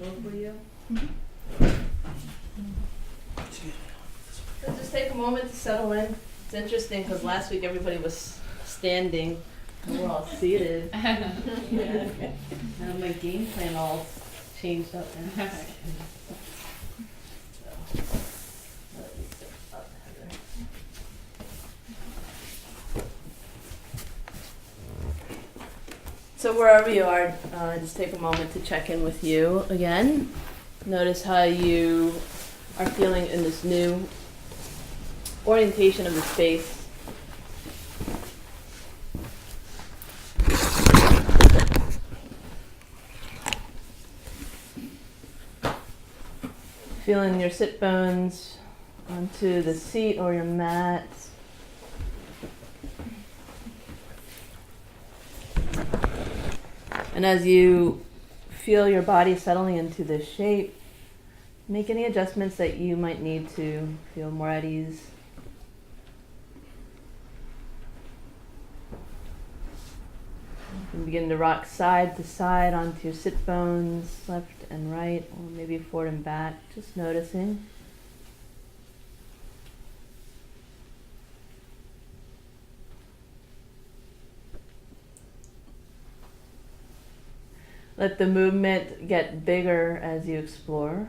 comfortable for you. Excuse me. So just take a moment to settle in. It's interesting because last week everybody was standing and we're all seated. Yeah. Now my game plan all changed up now. Let me sit up, Heather. So wherever you are, just take a moment to check in with you again. Notice how you are feeling in this new orientation of the space. Feeling your sit bones onto the seat or your mat. And as you feel your body settling into this shape, make any adjustments that you might need to feel more at ease. And begin to rock side to side onto your sit bones, left and right, or maybe forward and back, just noticing. Let the movement get bigger as you explore.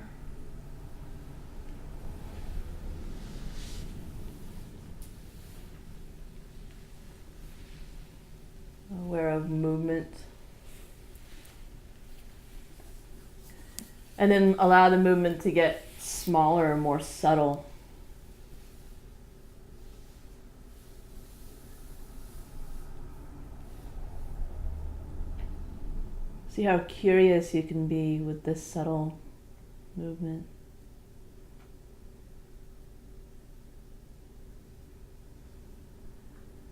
Aware of movement. And then allow the movement to get smaller and more subtle. See how curious you can be with this subtle movement.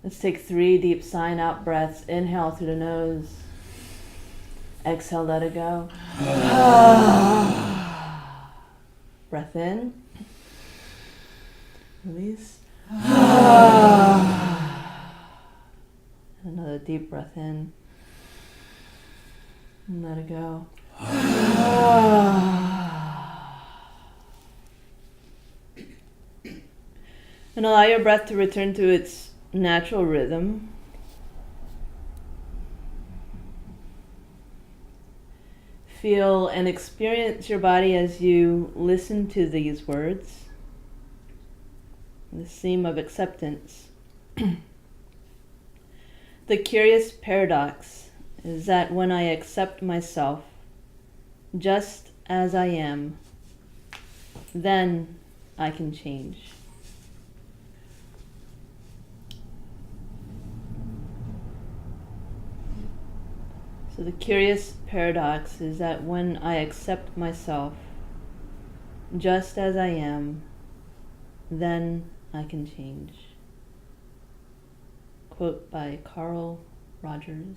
Let's take 3 deep sign out breaths. Inhale through the nose. Exhale, let it go. Breath in. Release. Another deep breath in. And let it go. And allow your breath to return to its natural rhythm. Feel and experience your body as you listen to these words. This theme of acceptance. The curious paradox is that when I accept myself just as I am, then I can change. So the curious paradox is that when I accept myself just as I am, then I can change. Quote by Carl Rogers.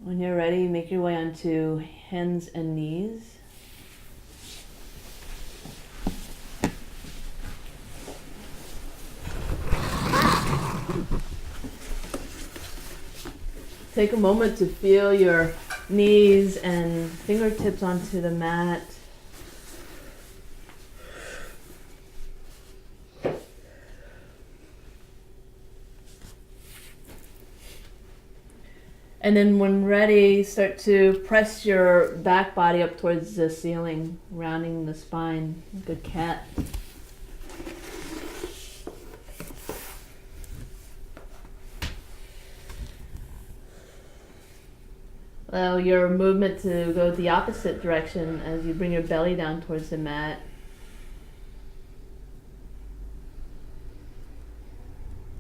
When you're ready, make your way onto hands and knees. Take a moment to feel your knees and fingertips onto the mat. And then when ready, start to press your back body up towards the ceiling, rounding the spine. Good cat. Allow your movement to go the opposite direction as you bring your belly down towards the mat.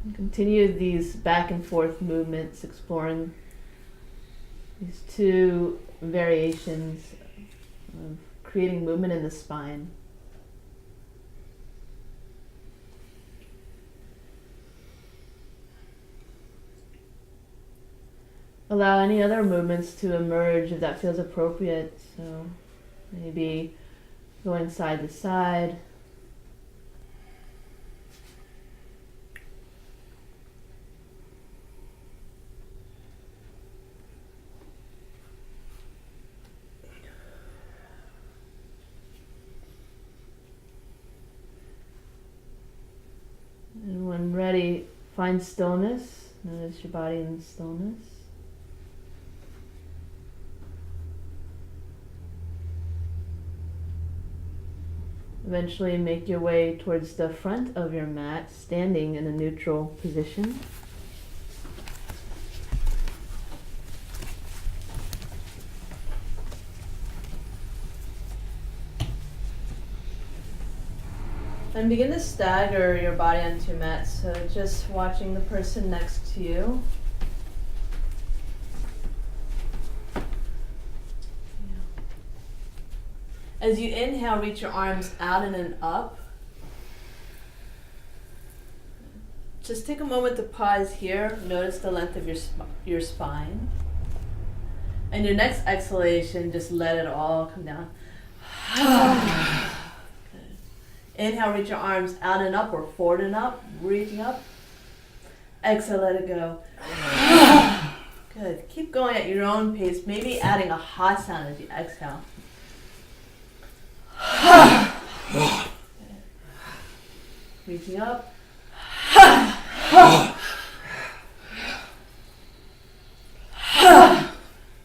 And continue these back and forth movements, exploring these 2 variations of creating movement in the spine. Allow any other movements to emerge if that feels appropriate. So maybe going side to side. find stillness. Notice your body in stillness. Eventually make your way towards the front of your mat, standing in a neutral position. And begin to stagger your body onto your mat, so just watching the person next to you. As you inhale, reach your arms out and then up. Just take a moment to pause here. Notice the length of your spine. And your next exhalation, just let it all come down. Good. Inhale, reach your arms out and up or forward and up, reaching up. Exhale, let it go. Good. Keep going at your own pace, maybe adding a ha sound as you exhale. Reaching up.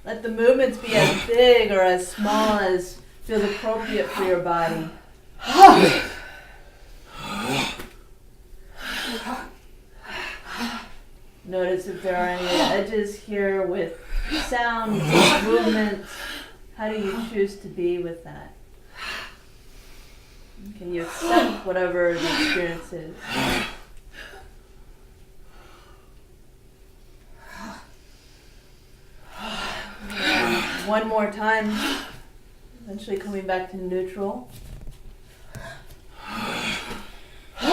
Let the movements be as big or as small as feels appropriate for your body. Notice if there are any edges here with sound, movement. How do you choose to be with that? Can you accept whatever the experience is? One more time, eventually coming back to neutral. Take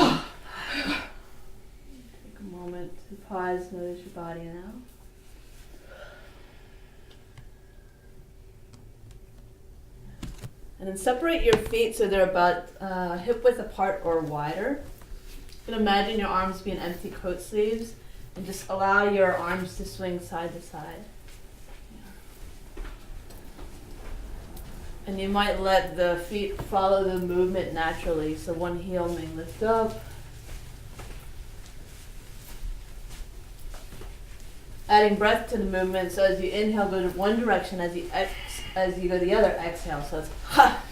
a moment to pause, notice your body now. And then separate your feet so they're about hip width apart or wider. You can imagine your arms being empty coat sleeves and just allow your arms to swing side to side. Yeah. And you might let the feet follow the movement naturally, so one heel may lift up. Adding breath to the movement, so as you inhale, go to one direction, as you go the other, exhale. So it's ha,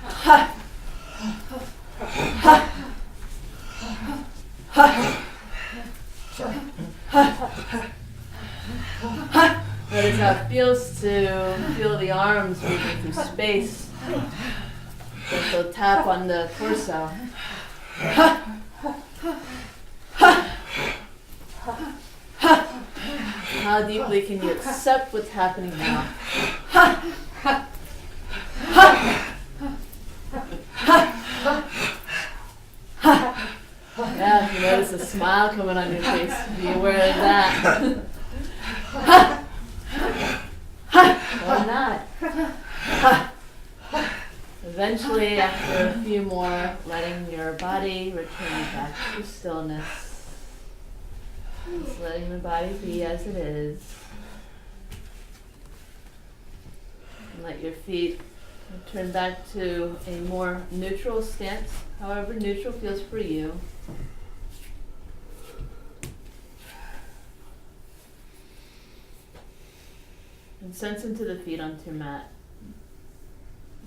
ha, ha, ha, ha. Notice how it feels to feel the arms moving through space. Gentle tap on the torso. Ha, ha, ha. How deeply can you accept what's happening now? Ha! Ha! Ha! Ha! Ha! Yeah, if you notice a smile coming on your face, be aware of that. Ha! Ha! Or not. Ha! Eventually, after a few more, letting your body return back to stillness. Just letting the body be as it is. And let your feet turn back to a more neutral stance, however neutral feels for you. And sense into the feet onto your mat.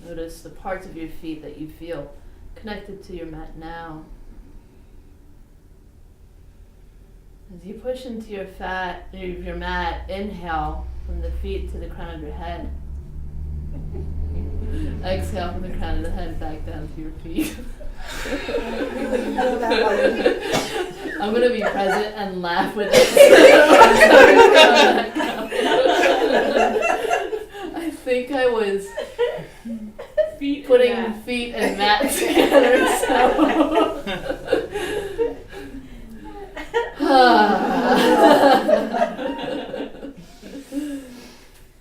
Notice the parts of your feet that you feel connected to your mat now. As you push into your mat, inhale from the feet to the crown of your head. Exhale from the crown of the head back down to your feet. I'm going to be present and laugh with it. I think I was putting feet and mat together, so...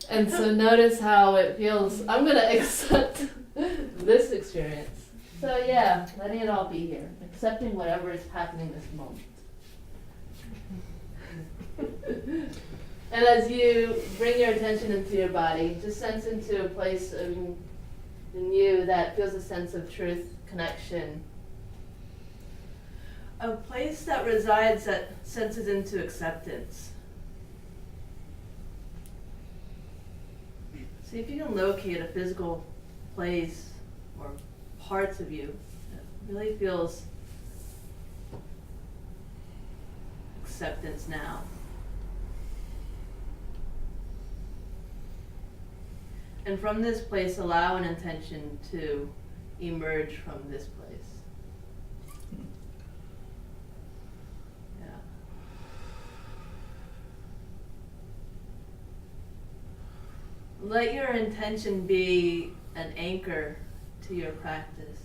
And so notice how it feels. I'm going to accept this experience. So yeah, letting it all be here. Accepting whatever is happening this moment. And as you bring your attention into your body, just sense into a place in you that feels a sense of truth, connection. a place that resides that senses into acceptance. See if you can locate a physical place or parts of you that really feels acceptance now. And from this place, allow an intention to emerge from this place. Yeah. Let your intention be an anchor to your practice.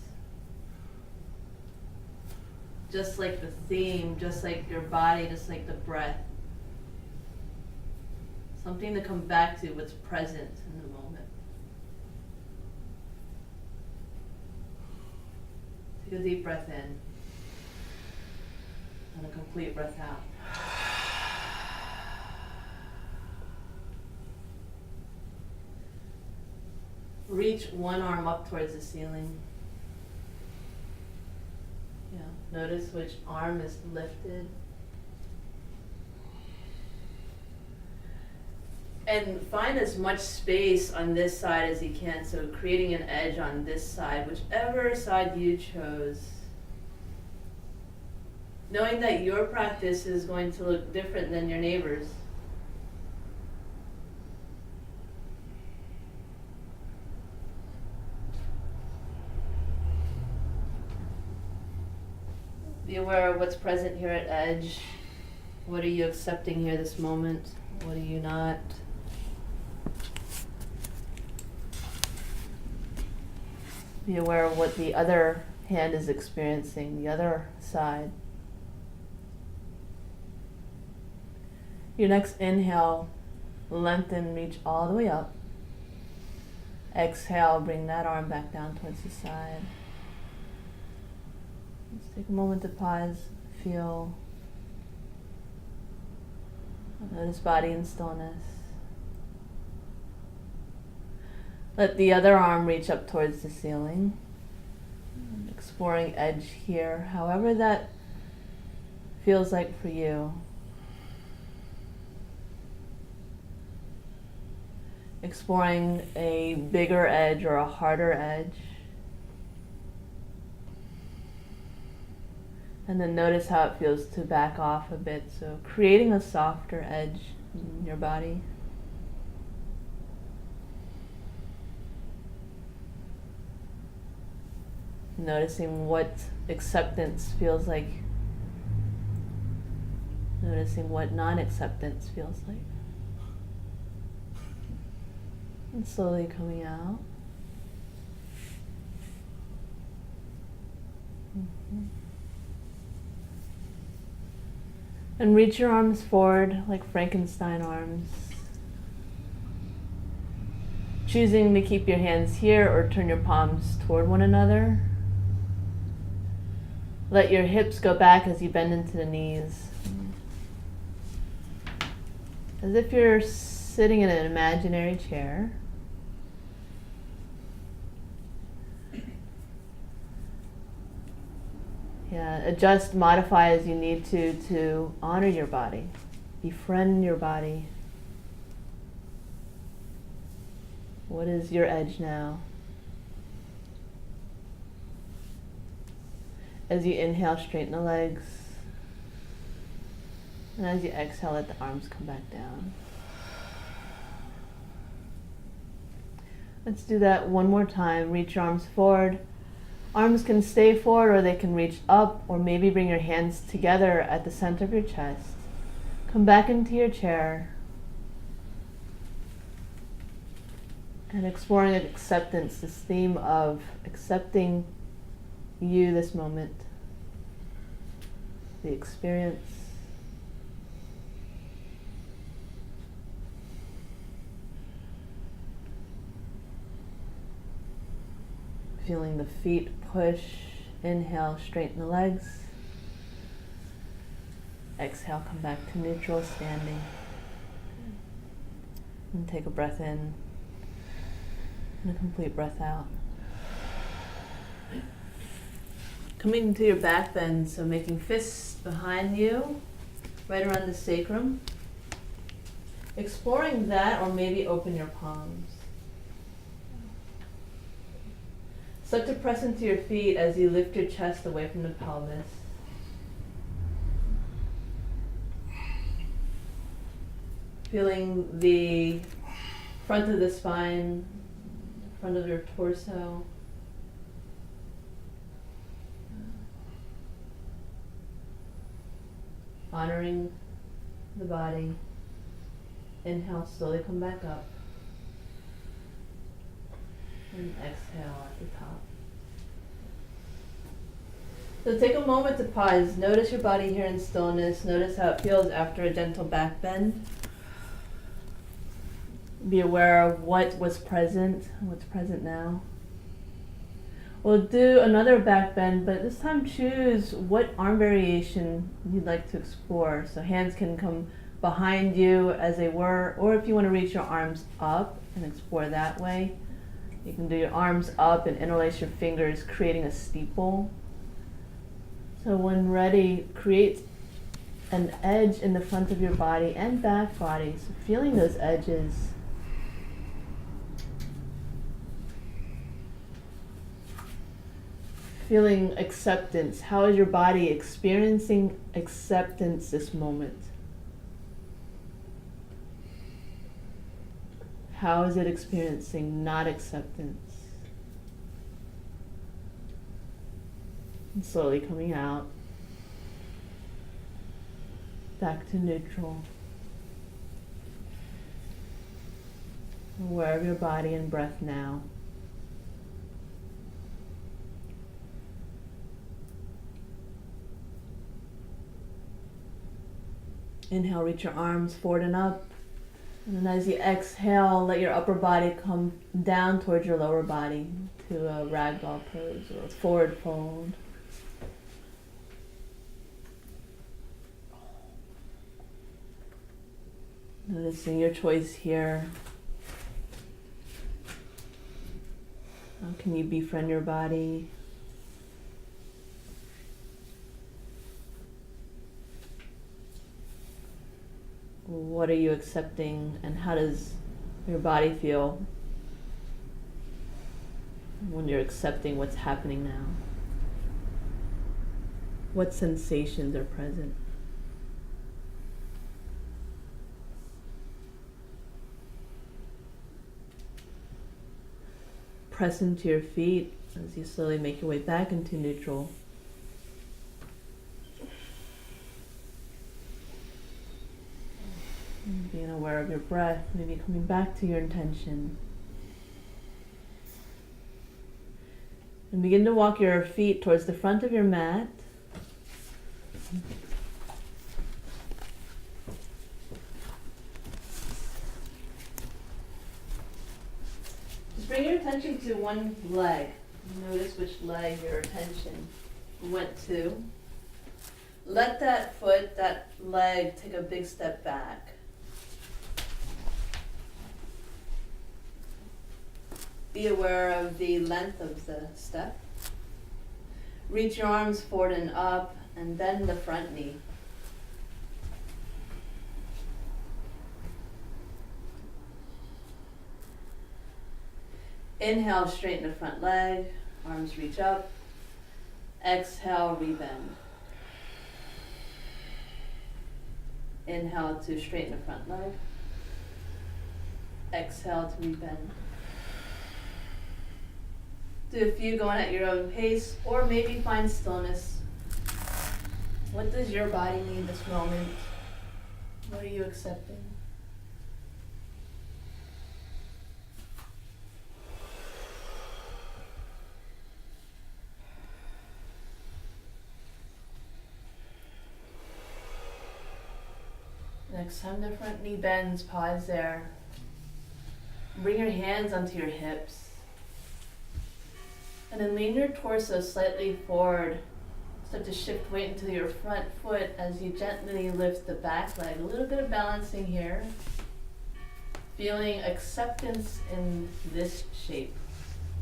Just like the theme, just like your body, just like the breath. Something to come back to what's present in the moment. Take a deep breath in and a complete breath out. Reach one arm up towards the ceiling. Yeah. Notice which arm is lifted. And find as much space on this side as you can, so creating an edge on this side, whichever side you chose. Knowing that your practice is going to look different than your neighbor's. Be aware of what's present here at edge. What are you accepting here this moment? What are you not? Be aware of what the other hand is experiencing, the other side. Your next inhale, lengthen, reach all the way up. Exhale, bring that arm back down towards the side. Let's take a moment to pause, feel. Notice body in stillness. Let the other arm reach up towards the ceiling. Exploring edge here, however that feels like for you. Exploring a bigger edge or a harder edge. And then notice how it feels to back off a bit. So creating a softer edge in your body. Noticing what acceptance feels like. Noticing what non-acceptance feels like. And slowly coming out. And reach your arms forward like Frankenstein arms. Choosing to keep your hands here or turn your palms toward one another. Let your hips go back as you bend into the knees. As if you're sitting in an imaginary chair. Yeah, adjust, modify as you need to honor your body, befriend your body. What is your edge now? As you inhale, straighten the legs. And as you exhale, let the arms come back down. Let's do that one more time. Reach your arms forward. Arms can stay forward or they can reach up, or maybe bring your hands together at the center of your chest. Come back into your chair. And exploring acceptance, this theme of accepting you this moment, the experience. Feeling the feet push, inhale, straighten the legs. Exhale, come back to neutral, standing. And take a breath in and a complete breath out. Coming to your back bend, so making fists behind you, right around the sacrum. Exploring that, or maybe open your palms. Start to press into your feet as you lift your chest away from the pelvis. Feeling the front of the spine, front of your torso. Honoring the body. Inhale, slowly come back up. And exhale at the top. So take a moment to pause. Notice your body here in stillness. Notice how it feels after a gentle back bend. Be aware of what was present, what's present now. We'll do another back bend, but this time choose what arm variation you'd like to explore. So hands can come behind you as they were, or if you want to reach your arms up and explore that way, you can do your arms up and interlace your fingers, creating a steeple. So when ready, create an edge in the front of your body and back body, so feeling those edges. Feeling acceptance. How is your body experiencing acceptance this moment? How is it experiencing not acceptance? And slowly coming out. Back to neutral. Aware of your body and breath now. Inhale, reach your arms forward and up. And then as you exhale, let your upper body come down towards your lower body to a ragdoll pose or a forward fold. Noticing your choice here. How can you befriend your body? What are you accepting, and how does your body feel when you're accepting what's happening now? What sensations are present? Press into your feet as you slowly make your way back into neutral. Being aware of your breath, maybe coming back to your intention. And begin to walk your feet towards the front of your mat. Just bring your attention to one leg. Notice which leg your attention went to. Let that foot, that leg, take a big step back. Be aware of the length of the step. Reach your arms forward and up, and bend the front knee. Inhale, straighten the front leg, arms reach up. Exhale, rebend. Inhale to straighten the front leg. Exhale to rebend. Do a few going at your own pace, or maybe find stillness. What does your body need this moment? What are you accepting? Next time the front knee bends, pause there. Bring your hands onto your hips. And then lean your torso slightly forward. Start to shift weight into your front foot as you gently lift the back leg. A little bit of balancing here. Feeling acceptance in this shape.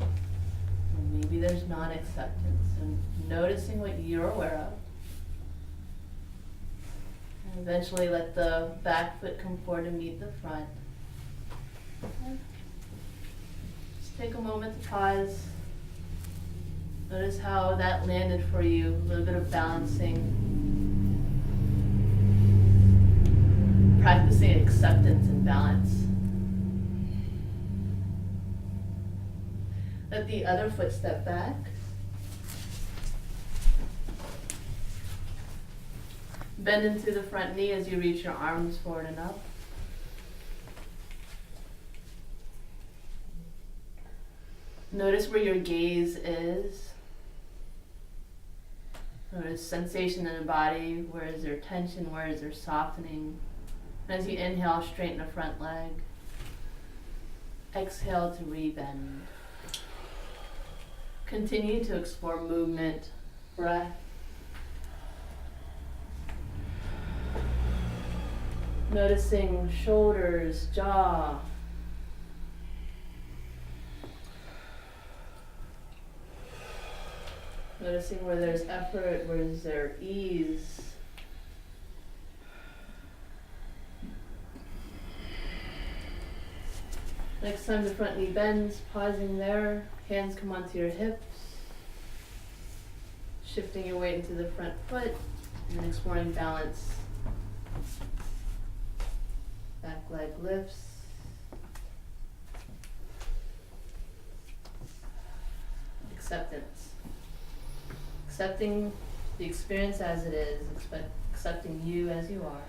And maybe maybe there's non-acceptance, and noticing what you're aware of. And eventually let the back foot come forward to meet the front. Just take a moment to pause. Notice how that landed for you, a little bit of balancing. Practicing acceptance and balance. Let the other foot step back. Bend into the front knee as you reach your arms forward and up. Notice where your gaze is. Notice sensation in the body. Where is there tension? Where is there softening? And as you inhale, straighten the front leg. Exhale to rebend. Continue to explore movement, breath. Noticing shoulders, jaw. Noticing where there's effort, where is there ease. Next time the front knee bends, pausing there, hands come onto your hips. Shifting your weight into the front foot and exploring balance. Back leg lifts. Acceptance. Accepting the experience as it is, accepting you as you are.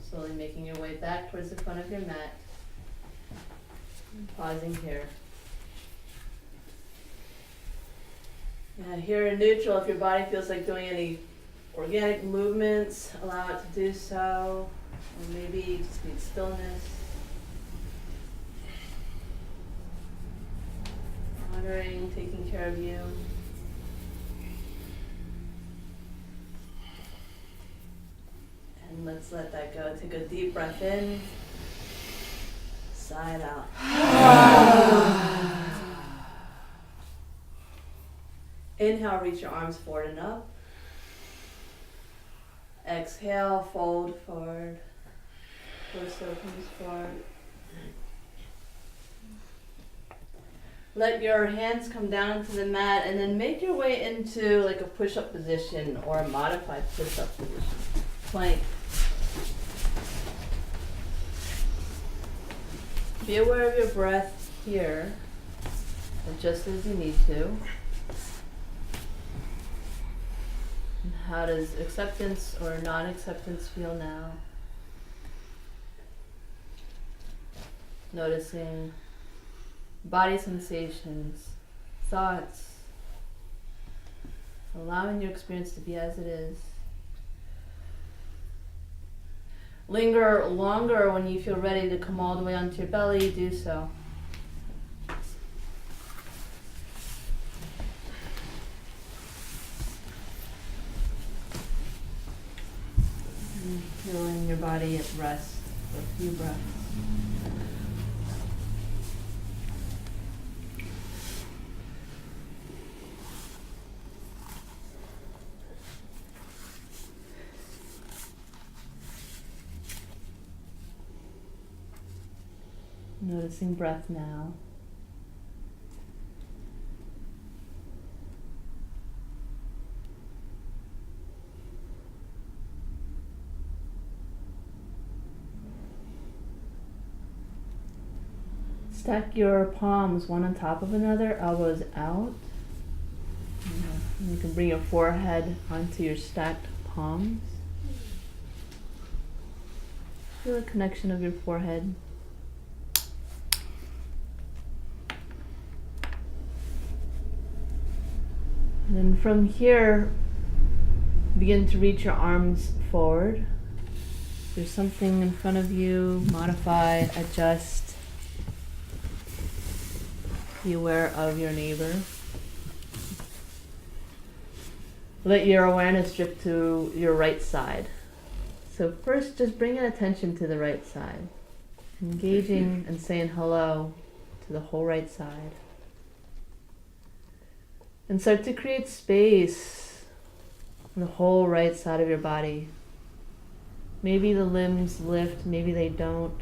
Slowly making your way back towards the front of your mat. And pausing here. Here in neutral, if your body feels like doing any organic movements, allow it to do so. Or maybe you just need stillness. Honoring, taking care of you. And let's let that go. Take a deep breath in. Sigh it out. Inhale, reach your arms forward and up. Exhale, fold forward. Torso comes forward. Let your hands come down into the mat and then make your way into like a push-up position or a modified push-up position. Plank. Be aware of your breath here. Adjust as you need to. And how does acceptance or non-acceptance feel now? Noticing body sensations, thoughts, allowing your experience to be as it is. Linger longer when you feel ready to come all the way onto your belly, do so. And feeling your body at rest for a few breaths. Noticing breath now. Stack your palms one on top of another, elbows out. You can bring your forehead onto your stacked palms. Feel the connection of your forehead. And then from here, begin to reach your arms forward. If there's something in front of you, modify, adjust. Be aware of your neighbor. Let your awareness drift to your right side. So first, just bring in attention to the right side. Engaging and saying hello to the whole right side. And start to create space on the whole right side of your body. Maybe the limbs lift, maybe they don't.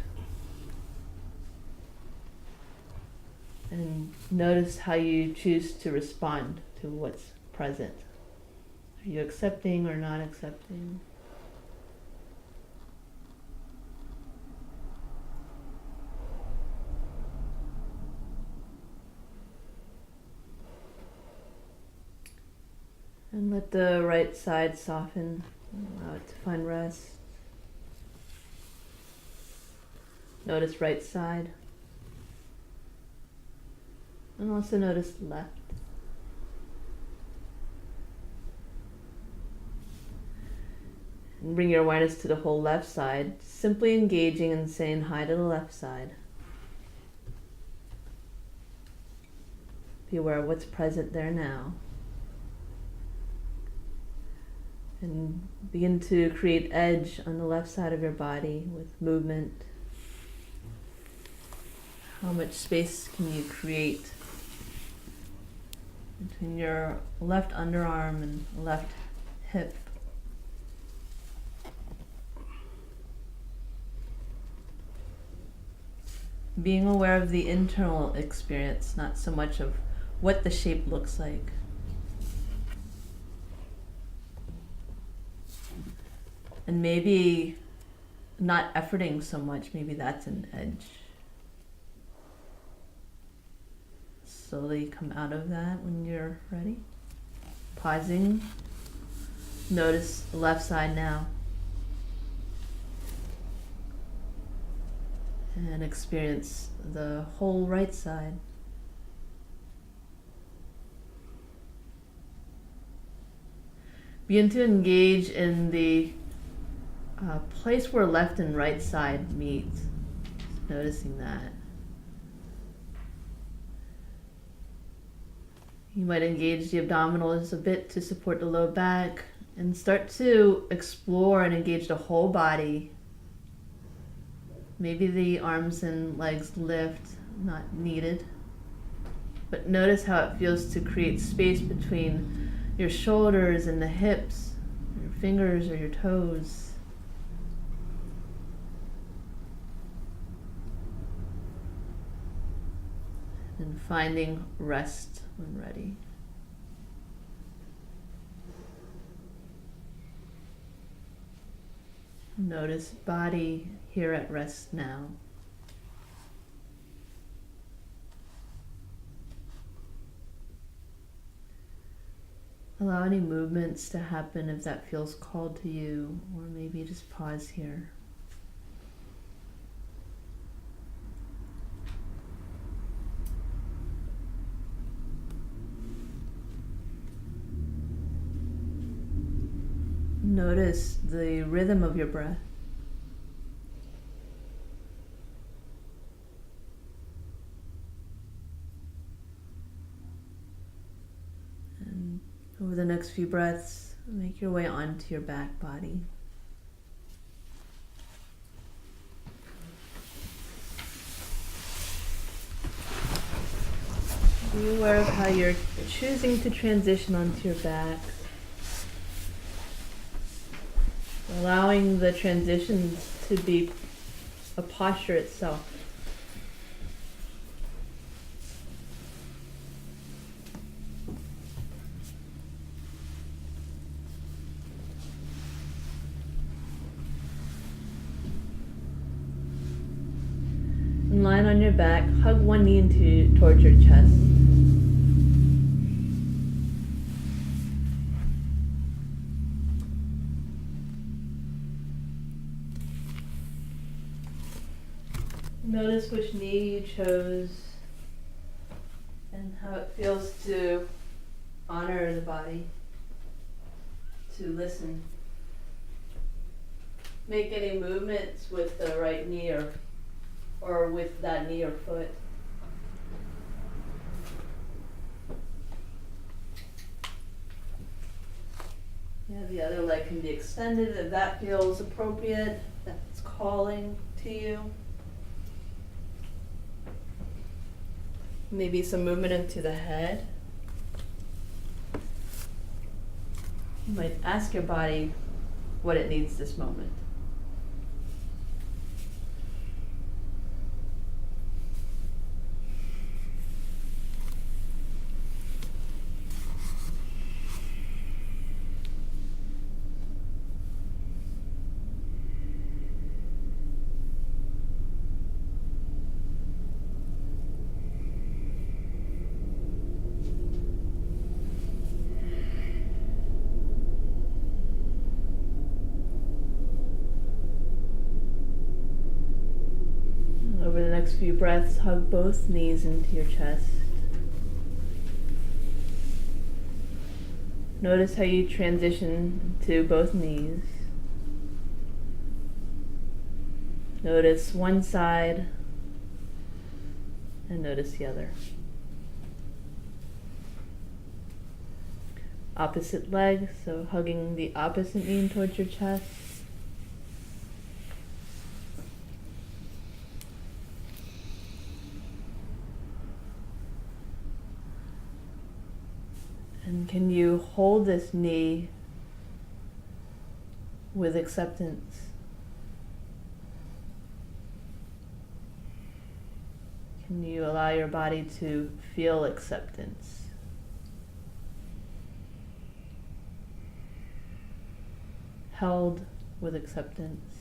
And notice how you choose to respond to what's present. Are you accepting or not accepting? And let the right side soften, allow it to find rest. Notice right side. And also notice left. And bring your awareness to the whole left side, simply engaging and saying hi to the left side. Be aware of what's present there now. And begin to create edge on the left side of your body with movement. How much space can you create between your left underarm and left hip? Being aware of the internal experience, not so much of what the shape looks like. And maybe not efforting so much, maybe that's an edge. Slowly come out of that when you're ready. Pausing. Notice the left side now. And experience the whole right side. Begin to engage in the place where left and right side meet. Just noticing that. You might engage the abdominals a bit to support the low back and start to explore and engage the whole body. Maybe the arms and legs lift, not needed. But notice how it feels to create space between your shoulders and the hips, your fingers or your toes. And finding rest when ready. Notice body here at rest now. Allow any movements to happen if that feels called to you, or maybe just pause here. Notice the rhythm of your breath. And over the next few breaths, make your way onto your back body. Be aware of how you're choosing to transition onto your back. Allowing the transitions to be a posture itself. And lying on your back, hug one knee towards your chest. Notice which knee you chose and how it feels to honor the body, to listen. Make any movements with the right knee or with that knee or foot. Yeah, the other leg can be extended if that feels appropriate, if that's calling to you. Maybe some movement into the head. You might ask your body what it needs this moment. Over the next few breaths, hug both knees into your chest. Notice how you transition to both knees. Notice one side and notice the other. Opposite leg, so hugging the opposite knee towards your chest. And can you hold this knee with acceptance? Can you allow your body to feel acceptance? Held with acceptance.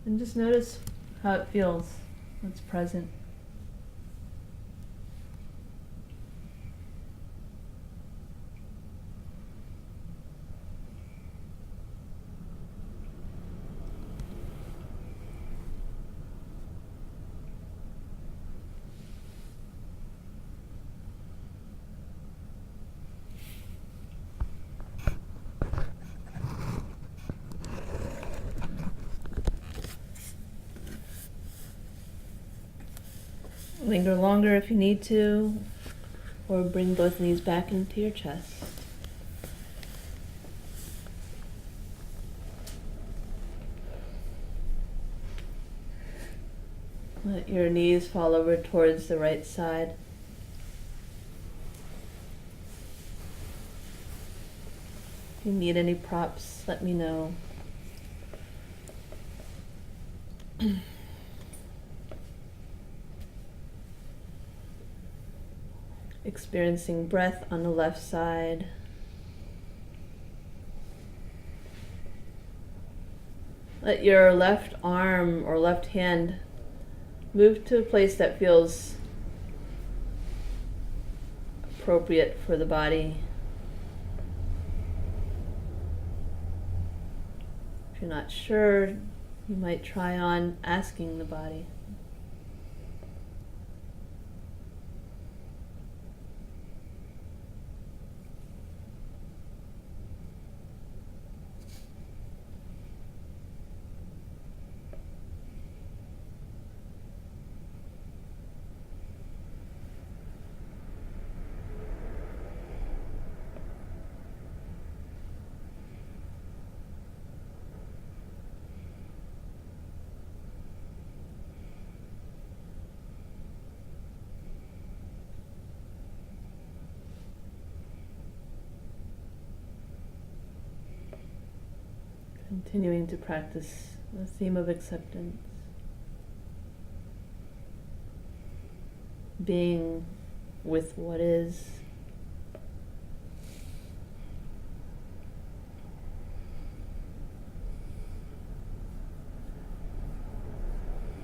And just notice how it feels, what's present. Linger longer if you need to, or bring both knees back into your chest. Let your knees fall over towards the right side. If you need any props, let me know. Experiencing breath on the left side. Let your left arm or left hand move to a place that feels appropriate for the body. If you're not sure, you might try on asking the body. Continuing to practice the theme of acceptance. Being with what is.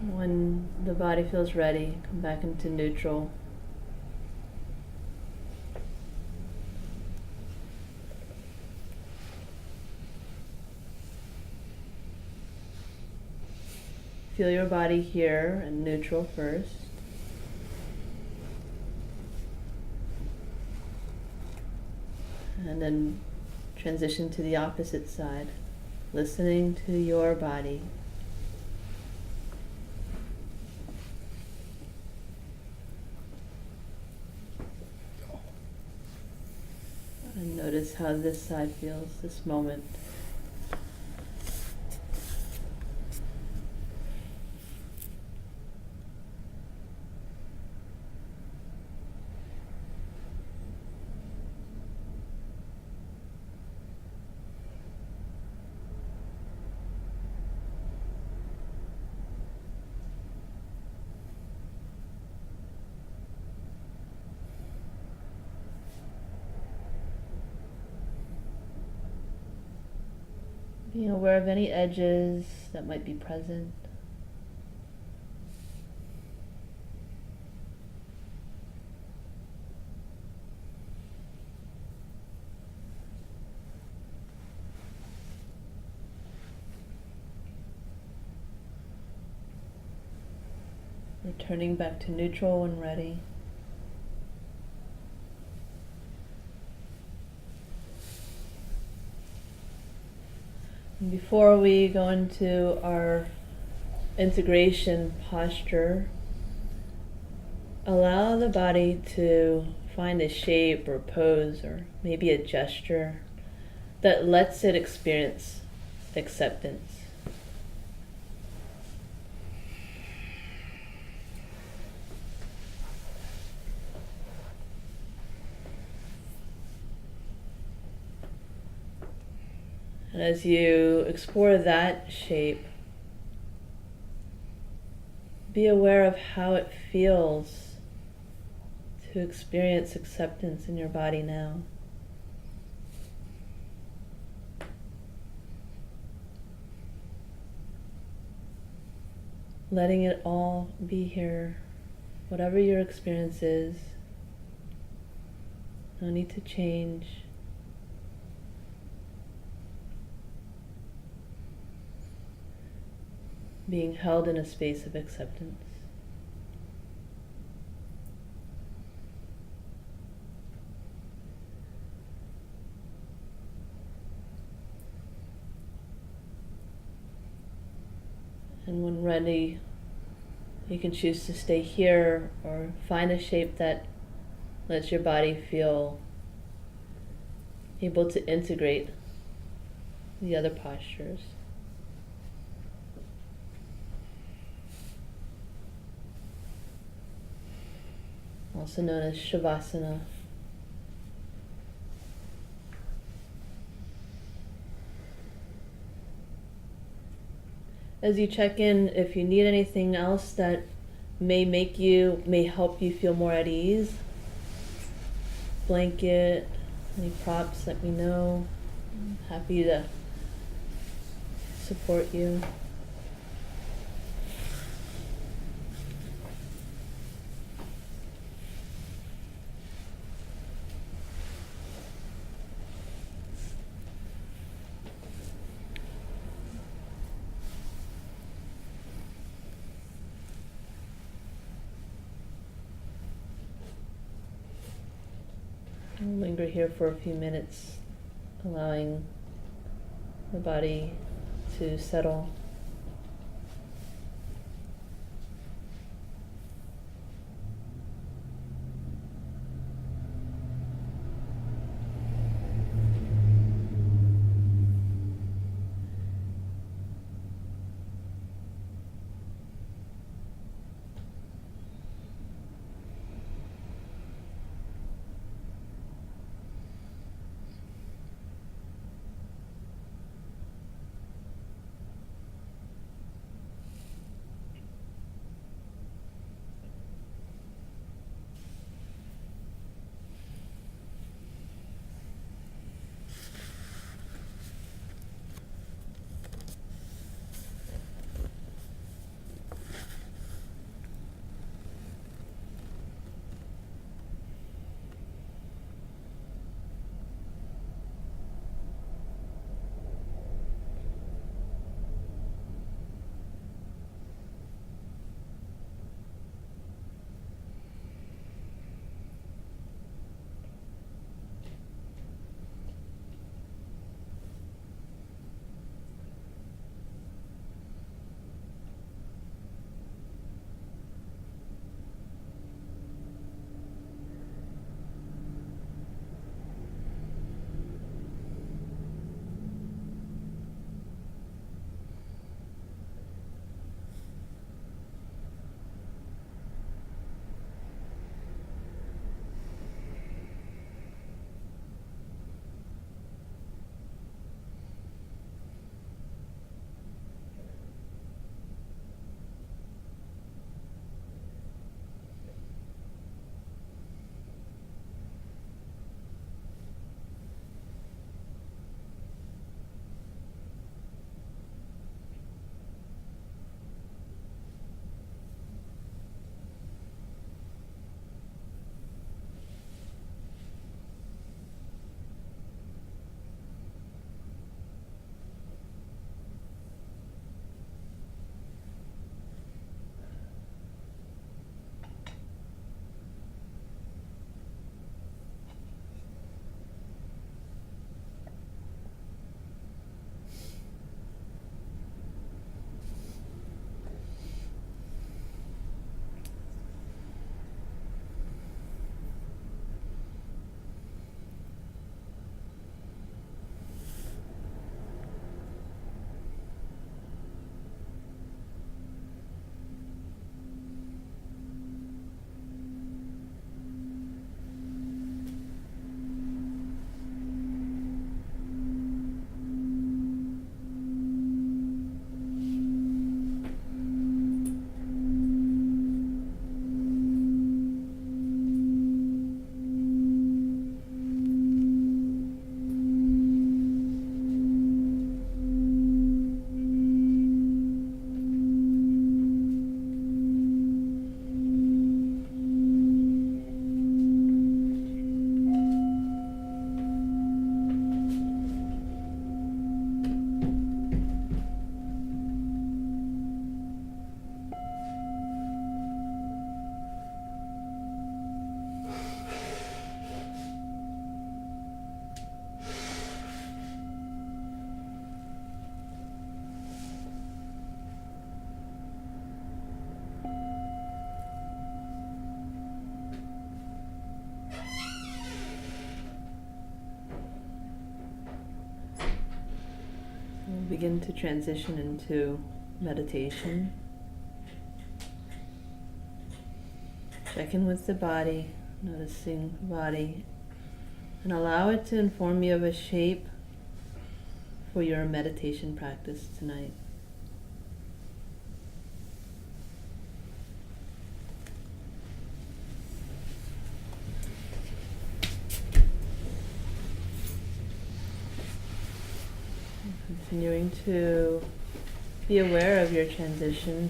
When the body feels ready, come back into neutral. Feel your body here in neutral first. And then transition to the opposite side, listening to your body. And notice how this side feels, this moment. Being aware of any edges that might be present. Returning back to neutral when ready. And before we go into our integration posture, allow the body to find a shape or pose or maybe a gesture that lets it experience acceptance. And as you explore that shape, be aware of how it feels to experience acceptance in your body now. Letting it all be here, whatever your experience is. No need to change. Being held in a space of acceptance. And when ready, you can choose to stay here or find a shape that lets your body feel able to integrate the other postures. Also known as Shavasana. As you check in, if you need anything else that may help you feel more at ease, blanket, any props, let me know. I'm happy to support you. I'll linger here for a few minutes, allowing the body to settle. begin to transition into meditation. Check in with the body, noticing the body, and allow it to inform you of a shape for your meditation practice tonight. Continuing to be aware of your transition.